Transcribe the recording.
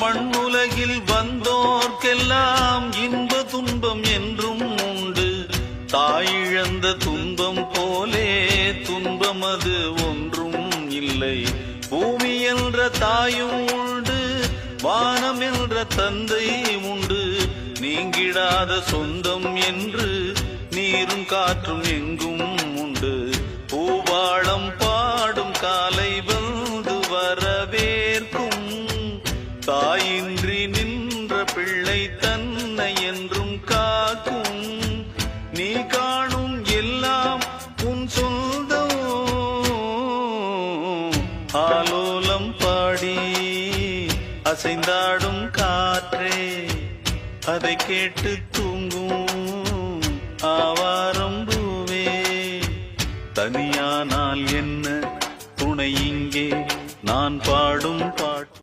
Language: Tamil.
மண்ணுலகில் வந்தோர்க்கெல்லாம் இன்ப துன்பம் என்றும் உண்டு. தாயிழந்த துன்பம் போலே துன்பம் அது ஒன்றும் இல்லை. பூமி என்ற தாயும் உண்டு, வானம் என்ற தந்தை உண்டு. நீங்கிடாத சொந்தம் என்று நீரும் காற்றும் எங்கும் உண்டு. பூபாளம் பாடும் காலை வந்து வரவேற்கும். தாயின்றி நின்ற பிள்ளை தன்னை என்றும் காக்கும். நீ காணும் எல்லாம் உன் சொந்தம். ஆலோலம் பாடி அசைந்தாடும் காற்றே, அதை கேட்டு தூங்கும் ஆவாரம் பூவே. தனியானால் என்ன துணை இங்கே, நான் பாடும் பாட்டு.